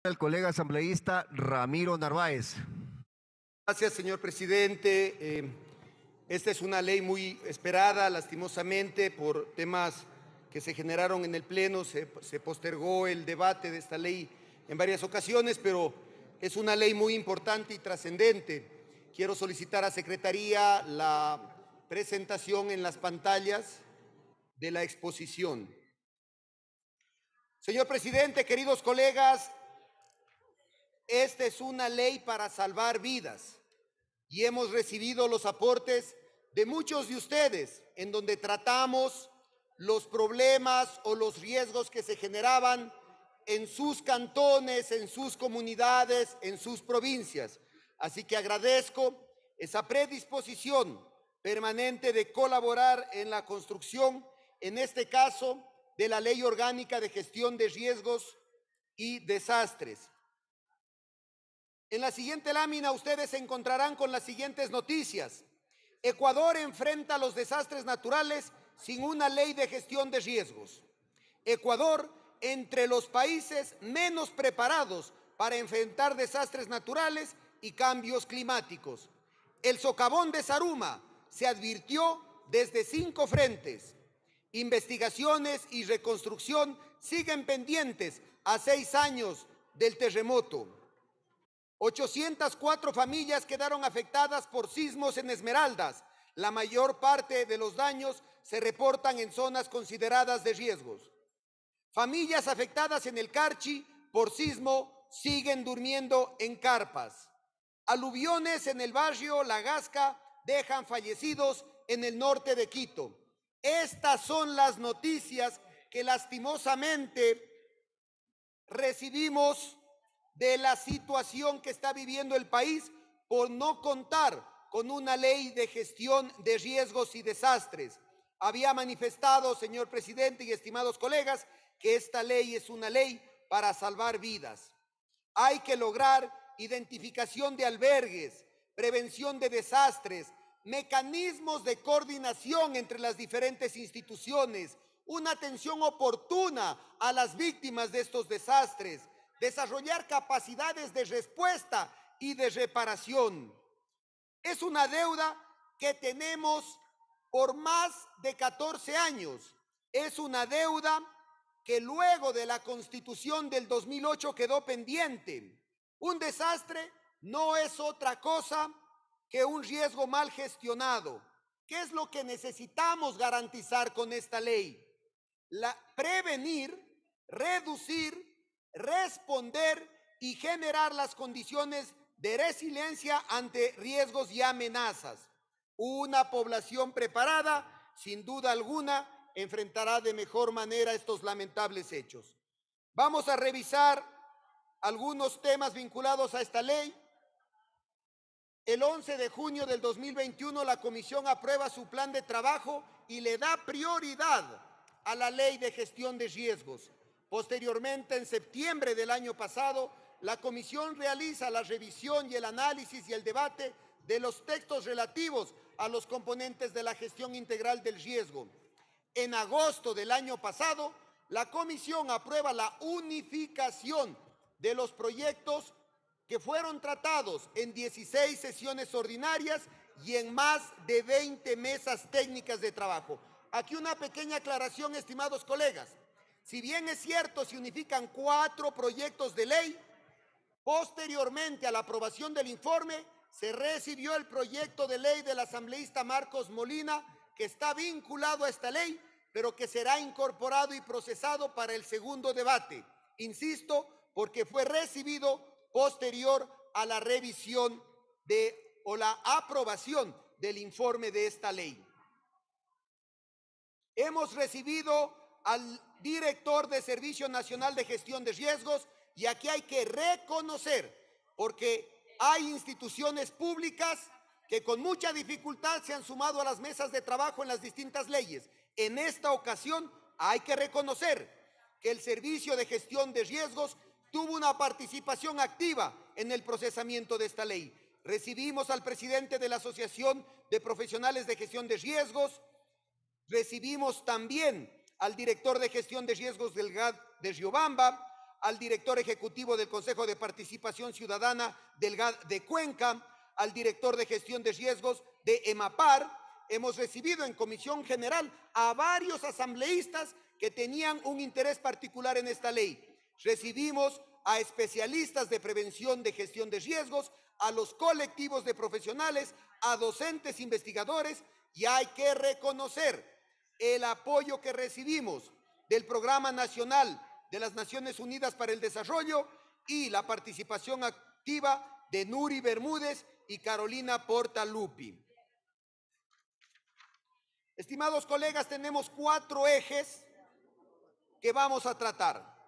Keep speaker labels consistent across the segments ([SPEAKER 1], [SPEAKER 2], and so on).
[SPEAKER 1] El colega asambleísta Ramiro Narváez.
[SPEAKER 2] Gracias, señor presidente. Esta es una ley muy esperada, lastimosamente, por temas que se generaron en el Pleno. Se postergó el debate de esta ley en varias ocasiones, pero es una ley muy importante y trascendente. Quiero solicitar a Secretaría la presentación en las pantallas de la exposición. Señor presidente, queridos colegas, esta es una ley para salvar vidas y hemos recibido los aportes de muchos de ustedes en donde tratamos los problemas o los riesgos que se generaban en sus cantones, en sus comunidades, en sus provincias. Así que agradezco esa predisposición permanente de colaborar en la construcción, en este caso, de la Ley Orgánica de Gestión de Riesgos y Desastres. En la siguiente lámina ustedes se encontrarán con las siguientes noticias. Ecuador enfrenta los desastres naturales sin una ley de gestión de riesgos. Ecuador, entre los países menos preparados para enfrentar desastres naturales y cambios climáticos. El socavón de Zaruma se advirtió desde 5 frentes. Investigaciones y reconstrucción siguen pendientes a 6 años del terremoto. 804 familias quedaron afectadas por sismos en Esmeraldas. La mayor parte de los daños se reportan en zonas consideradas de riesgos. Familias afectadas en el Carchi por sismo siguen durmiendo en carpas. Aluviones en el barrio La Gasca dejan fallecidos en el norte de Quito. Estas son las noticias que lastimosamente recibimos de la situación que está viviendo el país por no contar con una ley de gestión de riesgos y desastres. Había manifestado, señor presidente y estimados colegas, que esta ley es una ley para salvar vidas. Hay que lograr identificación de albergues, prevención de desastres, mecanismos de coordinación entre las diferentes instituciones, una atención oportuna a las víctimas de estos desastres, desarrollar capacidades de respuesta y de reparación. Es una deuda que tenemos por más de 14 años. Es una deuda que luego de la Constitución del 2008 quedó pendiente. Un desastre no es otra cosa que un riesgo mal gestionado. ¿Qué es lo que necesitamos garantizar con esta ley? Prevenir, reducir, responder y generar las condiciones de resiliencia ante riesgos y amenazas. Una población preparada, sin duda alguna, enfrentará de mejor manera estos lamentables hechos. Vamos a revisar algunos temas vinculados a esta ley. El 11 de junio del 2021 la Comisión aprueba su plan de trabajo y le da prioridad a la Ley de Gestión de Riesgos. Posteriormente, en septiembre del año pasado, la Comisión realiza la revisión y el análisis y el debate de los textos relativos a los componentes de la gestión integral del riesgo. En agosto del año pasado, la Comisión aprueba la unificación de los proyectos que fueron tratados en 16 sesiones ordinarias y en más de 20 mesas técnicas de trabajo. Aquí una pequeña aclaración, estimados colegas. Si bien es cierto, se unifican 4 proyectos de ley, posteriormente a la aprobación del informe, se recibió el proyecto de ley del asambleísta Marcos Molina, que está vinculado a esta ley, pero que será incorporado y procesado para el segundo debate. Insisto, porque fue recibido posterior a la revisión o la aprobación del informe de esta ley. Hemos recibido al director de Servicio Nacional de Gestión de Riesgos y aquí hay que reconocer, porque hay instituciones públicas que con mucha dificultad se han sumado a las mesas de trabajo en las distintas leyes. En esta ocasión hay que reconocer que el Servicio de Gestión de Riesgos tuvo una participación activa en el procesamiento de esta ley. Recibimos al presidente de la Asociación de Profesionales de Gestión de Riesgos, recibimos también al director de Gestión de Riesgos del GAD de Riobamba, al director ejecutivo del Consejo de Participación Ciudadana de Cuenca, al director de gestión de riesgos de EMAPAR. Hemos recibido en comisión general a varios asambleístas que tenían un interés particular en esta ley. Recibimos a especialistas de prevención de gestión de riesgos, a los colectivos de profesionales, a docentes investigadores, y hay que reconocer el apoyo que recibimos del Programa Nacional de las Naciones Unidas para el Desarrollo y la participación activa de Nuri Bermúdez y Carolina Portalupi. Estimados colegas, tenemos 4 ejes que vamos a tratar.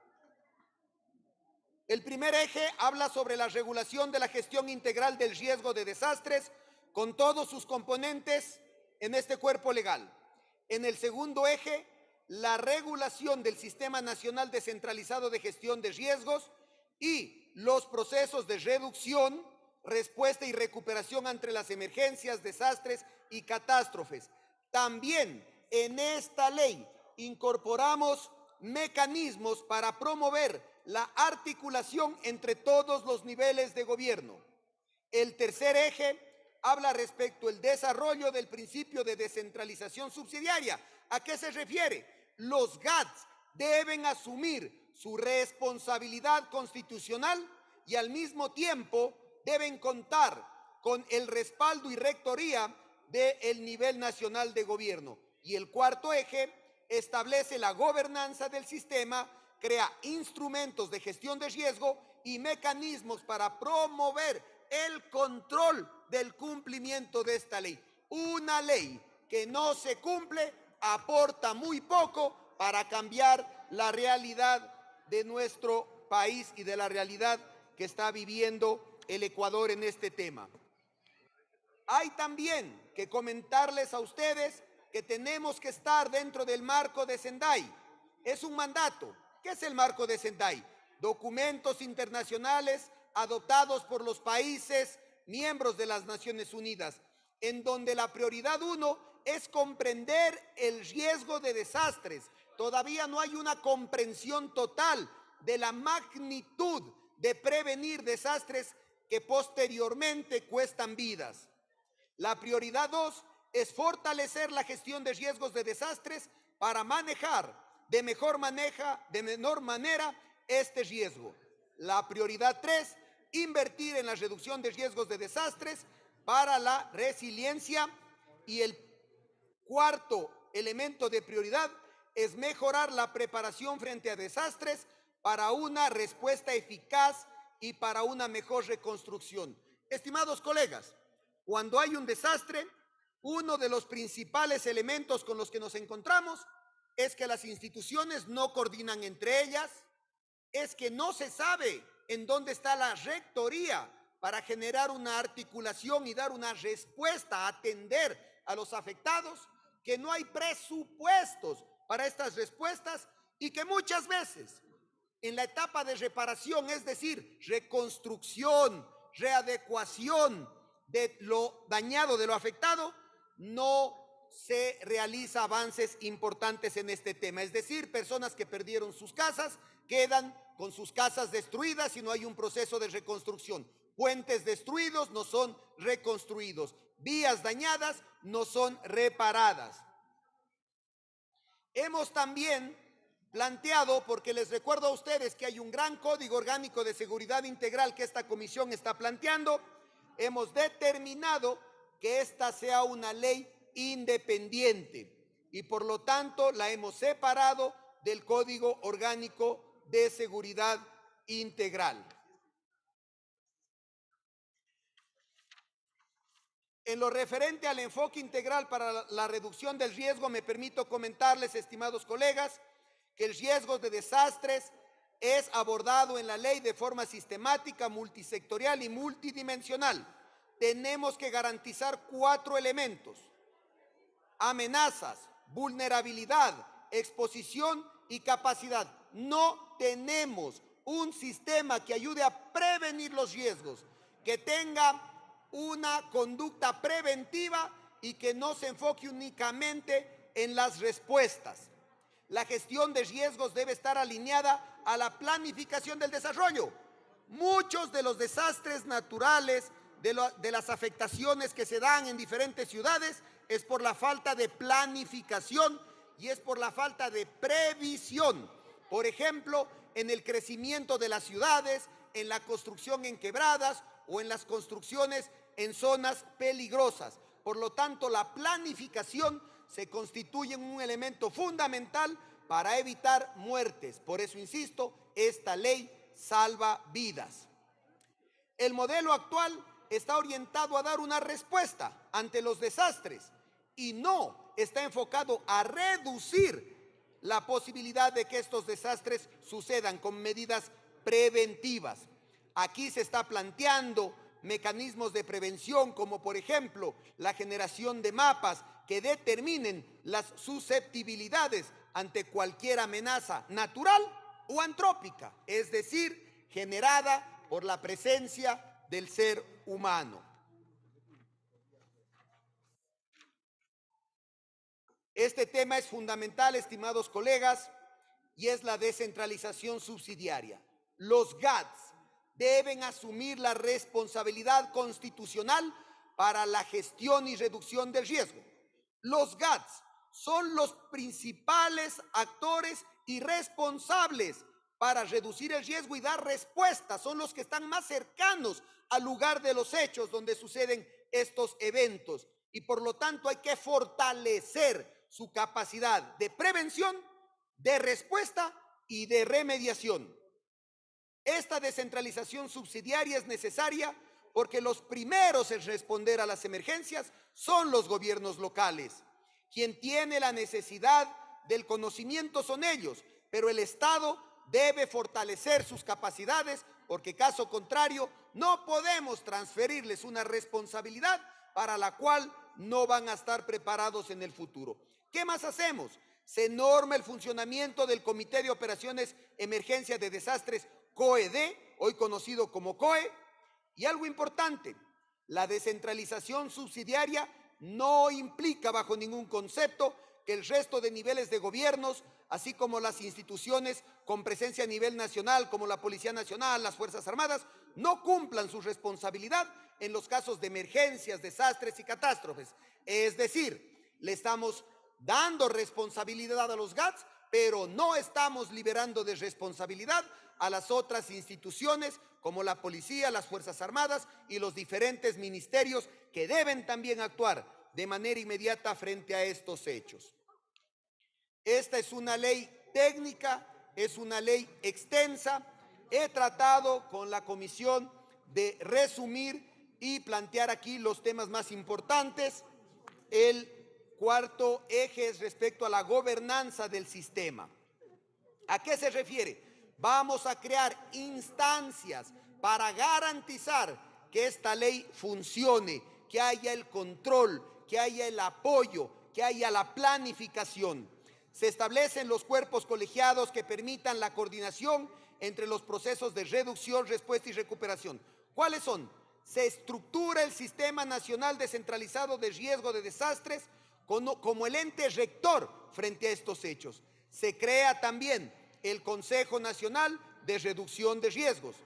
[SPEAKER 2] El primer eje habla sobre la regulación de la gestión integral del riesgo de desastres con todos sus componentes en este cuerpo legal. En el segundo eje, la regulación del Sistema Nacional Descentralizado de Gestión de Riesgos y los procesos de reducción, respuesta y recuperación ante las emergencias, desastres y catástrofes. También en esta ley incorporamos mecanismos para promover la articulación entre todos los niveles de gobierno. El tercer eje habla respecto al desarrollo del principio de descentralización subsidiaria. ¿A qué se refiere? Los GATS deben asumir su responsabilidad constitucional y al mismo tiempo deben contar con el respaldo y rectoría del nivel nacional de gobierno. Y el cuarto eje establece la gobernanza del sistema, crea instrumentos de gestión de riesgo y mecanismos para promover el control del cumplimiento de esta ley. Una ley que no se cumple aporta muy poco para cambiar la realidad de nuestro país y de la realidad que está viviendo el Ecuador en este tema. Hay también que comentarles a ustedes que tenemos que estar dentro del marco de Sendai. Es un mandato. ¿Qué es el marco de Sendai? Documentos internacionales adoptados por los países miembros de las Naciones Unidas, en donde la prioridad 1 es comprender el riesgo de desastres. Todavía no hay una comprensión total de la magnitud de prevenir desastres que posteriormente cuestan vidas. La prioridad 2 es fortalecer la gestión de riesgos de desastres para manejar de menor manera este riesgo. La prioridad 3, invertir en la reducción de riesgos de desastres para la resiliencia. Y el cuarto elemento de prioridad es mejorar la preparación frente a desastres para una respuesta eficaz y para una mejor reconstrucción. Estimados colegas, cuando hay un desastre, uno de los principales elementos con los que nos encontramos es que las instituciones no coordinan entre ellas, es que no se sabe en dónde está la rectoría para generar una articulación y dar una respuesta, atender a los afectados, que no hay presupuestos para estas respuestas y que muchas veces en la etapa de reparación, es decir, reconstrucción, readecuación de lo dañado, de lo afectado, no se realiza avances importantes en este tema. Es decir, personas que perdieron sus casas quedan con sus casas destruidas y no hay un proceso de reconstrucción. Puentes destruidos no son reconstruidos. Vías dañadas no son reparadas. Hemos también planteado, porque les recuerdo a ustedes que hay un gran código orgánico de seguridad integral que esta comisión está planteando, hemos determinado que esta sea una ley independiente y por lo tanto la hemos separado del Código Orgánico de Seguridad Integral. En lo referente al enfoque integral para la reducción del riesgo, me permito comentarles, estimados colegas, que el riesgo de desastres es abordado en la ley de forma sistemática, multisectorial y multidimensional. Tenemos que garantizar 4 elementos: amenazas, vulnerabilidad, exposición y capacidad. No tenemos un sistema que ayude a prevenir los riesgos, que tenga una conducta preventiva y que no se enfoque únicamente en las respuestas. La gestión de riesgos debe estar alineada a la planificación del desarrollo. Muchos de los desastres naturales, de las afectaciones que se dan en diferentes ciudades, es por la falta de planificación y es por la falta de previsión. Por ejemplo, en el crecimiento de las ciudades, en la construcción en quebradas o en las construcciones en zonas peligrosas. Por lo tanto, la planificación se constituye en un elemento fundamental para evitar muertes. Por eso, insisto, esta ley salva vidas. El modelo actual está orientado a dar una respuesta ante los desastres y no está enfocado a reducir la posibilidad de que estos desastres sucedan con medidas preventivas. Aquí se está planteando mecanismos de prevención como por ejemplo la generación de mapas que determinen las susceptibilidades ante cualquier amenaza natural o antrópica, es decir, generada por la presencia del ser humano. Este tema es fundamental, estimados colegas, y es la descentralización subsidiaria. Los GATS deben asumir la responsabilidad constitucional para la gestión y reducción del riesgo. Los GATS son los principales actores y responsables para reducir el riesgo y dar respuesta. Son los que están más cercanos al lugar de los hechos donde suceden estos eventos. Y por lo tanto hay que fortalecer su capacidad de prevención, de respuesta y de remediación. Esta descentralización subsidiaria es necesaria porque los primeros en responder a las emergencias son los gobiernos locales. Quien tiene la necesidad del conocimiento son ellos, pero el Estado debe fortalecer sus capacidades porque caso contrario no podemos transferirles una responsabilidad para la cual no van a estar preparados en el futuro. ¿Qué más hacemos? Se norma el funcionamiento del Comité de Operaciones Emergencia de Desastres COED, hoy conocido como COE, y algo importante, la descentralización subsidiaria no implica bajo ningún concepto que el resto de niveles de gobiernos, así como las instituciones con presencia a nivel nacional, como la Policía Nacional, las Fuerzas Armadas, no cumplan su responsabilidad en los casos de emergencias, desastres y catástrofes. Es decir, le estamos dando responsabilidad a los GATS, pero no estamos liberando de responsabilidad a las otras instituciones como la policía, las Fuerzas Armadas y los diferentes ministerios que deben también actuar de manera inmediata frente a estos hechos. Esta es una ley técnica, es una ley extensa. He tratado con la comisión de resumir y plantear aquí los temas más importantes. El cuarto eje es respecto a la gobernanza del sistema. ¿A qué se refiere? Vamos a crear instancias para garantizar que esta ley funcione, que haya el control, que haya el apoyo, que haya la planificación. Se establecen los cuerpos colegiados que permitan la coordinación entre los procesos de reducción, respuesta y recuperación. ¿Cuáles son? Se estructura el Sistema Nacional Descentralizado de Riesgo de Desastres como el ente rector frente a estos hechos. Se crea también el Consejo Nacional de Reducción de Riesgos.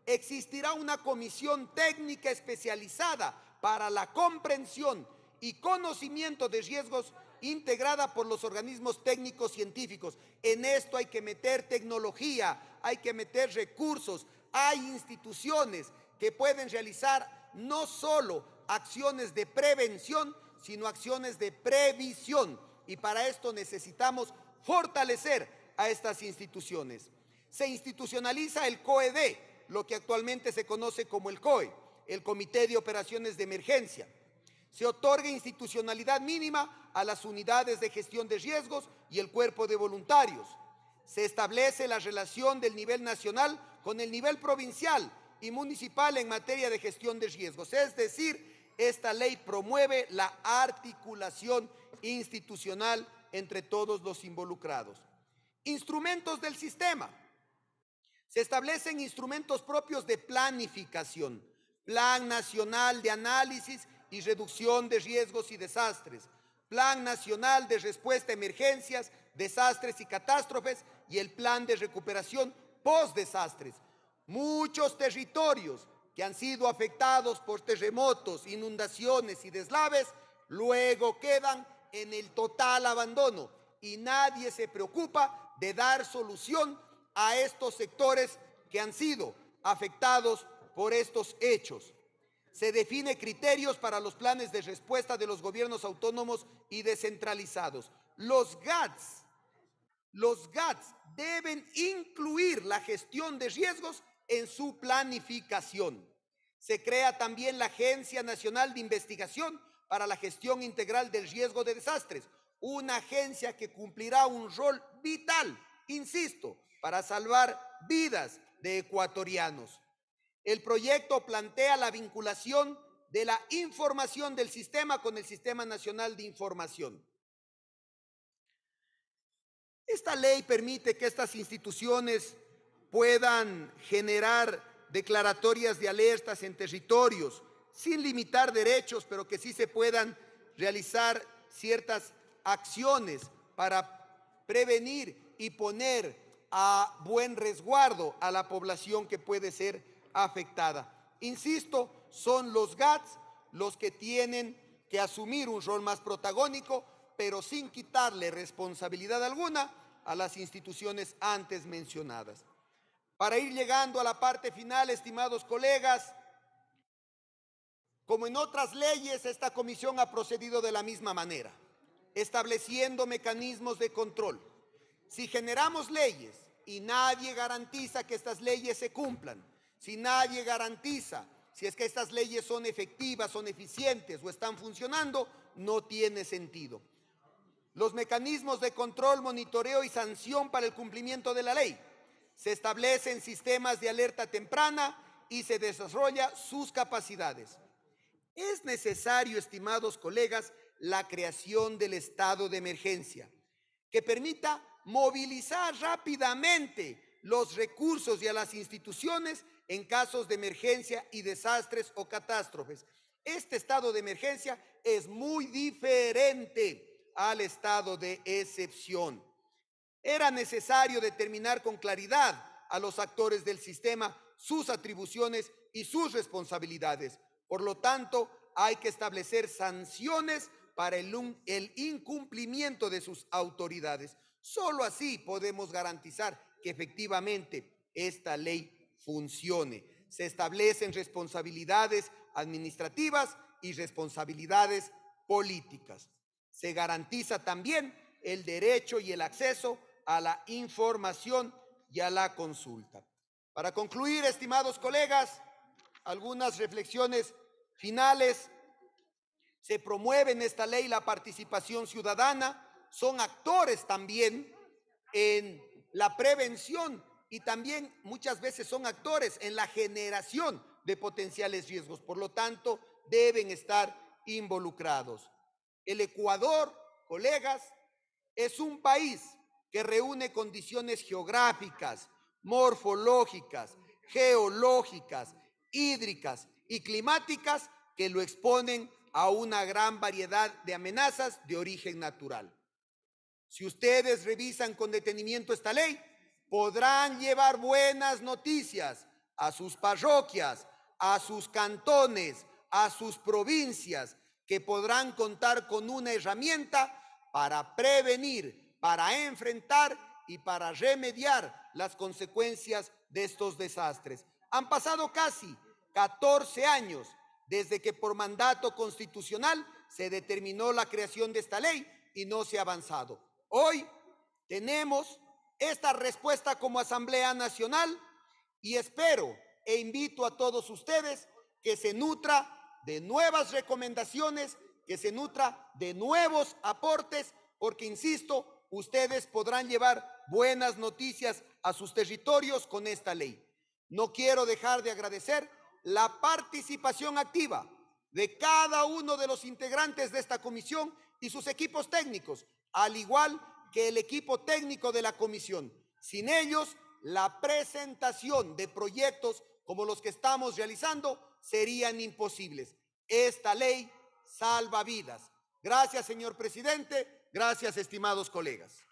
[SPEAKER 2] Existirá una comisión técnica especializada para la comprensión y conocimiento de riesgos integrada por los organismos técnicos científicos. En esto hay que meter tecnología, hay que meter recursos, hay instituciones que pueden realizar no solo acciones de prevención, sino acciones de previsión. Y para esto necesitamos fortalecer a estas instituciones. Se institucionaliza el COED, lo que actualmente se conoce como el COE, el Comité de Operaciones de Emergencia. Se otorga institucionalidad mínima a las unidades de gestión de riesgos y el cuerpo de voluntarios. Se establece la relación del nivel nacional con el nivel provincial y municipal en materia de gestión de riesgos. Es decir, esta ley promueve la articulación institucional entre todos los involucrados. Instrumentos del sistema. Se establecen instrumentos propios de planificación, Plan Nacional de Análisis y Reducción de Riesgos y Desastres, Plan Nacional de Respuesta a Emergencias, Desastres y Catástrofes y el Plan de Recuperación post-desastres. Muchos territorios que han sido afectados por terremotos, inundaciones y deslaves, luego quedan en el total abandono y nadie se preocupa de dar solución a estos sectores que han sido afectados por estos hechos. Se define criterios para los planes de respuesta de los gobiernos autónomos y descentralizados. Los GATS deben incluir la gestión de riesgos en su planificación. Se crea también la Agencia Nacional de Investigación para la Gestión Integral del Riesgo de Desastres, una agencia que cumplirá un rol vital, insisto, para salvar vidas de ecuatorianos. El proyecto plantea la vinculación de la información del sistema con el Sistema Nacional de Información. Esta ley permite que estas instituciones puedan generar declaratorias de alertas en territorios, sin limitar derechos, pero que sí se puedan realizar ciertas acciones para prevenir y poner a buen resguardo a la población que puede ser afectada. Insisto, son los GATS los que tienen que asumir un rol más protagónico, pero sin quitarle responsabilidad alguna a las instituciones antes mencionadas. Para ir llegando a la parte final, estimados colegas, como en otras leyes, esta comisión ha procedido de la misma manera, estableciendo mecanismos de control. Si generamos leyes y nadie garantiza que estas leyes se cumplan, si nadie garantiza si es que estas leyes son efectivas, son eficientes o están funcionando, no tiene sentido. Los mecanismos de control, monitoreo y sanción para el cumplimiento de la ley. Se establecen sistemas de alerta temprana y se desarrolla sus capacidades. Es necesario, estimados colegas, la creación del estado de emergencia, que permita movilizar rápidamente los recursos y a las instituciones en casos de emergencia y desastres o catástrofes. Este estado de emergencia es muy diferente al estado de excepción. Era necesario determinar con claridad a los actores del sistema sus atribuciones y sus responsabilidades. Por lo tanto, hay que establecer sanciones para el incumplimiento de sus autoridades. Solo así podemos garantizar que efectivamente esta ley funcione. Se establecen responsabilidades administrativas y responsabilidades políticas. Se garantiza también el derecho y el acceso a la información y a la consulta. Para concluir, estimados colegas, algunas reflexiones finales. Se promueve en esta ley la participación ciudadana, son actores también en la prevención y también muchas veces son actores en la generación de potenciales riesgos, por lo tanto deben estar involucrados. El Ecuador, colegas, es un país que reúne condiciones geográficas, morfológicas, geológicas, hídricas y climáticas que lo exponen a una gran variedad de amenazas de origen natural. Si ustedes revisan con detenimiento esta ley, podrán llevar buenas noticias a sus parroquias, a sus cantones, a sus provincias, que podrán contar con una herramienta para prevenir, para enfrentar y para remediar las consecuencias de estos desastres. Han pasado casi 14 años desde que por mandato constitucional se determinó la creación de esta ley y no se ha avanzado. Hoy tenemos esta respuesta como Asamblea Nacional y espero e invito a todos ustedes que se nutra de nuevas recomendaciones, que se nutra de nuevos aportes, porque insisto, ustedes podrán llevar buenas noticias a sus territorios con esta ley. No quiero dejar de agradecer la participación activa de cada uno de los integrantes de esta comisión y sus equipos técnicos, al igual que el equipo técnico de la comisión. Sin ellos, la presentación de proyectos como los que estamos realizando serían imposibles. Esta ley salva vidas. Gracias, señor presidente. Gracias, estimados colegas.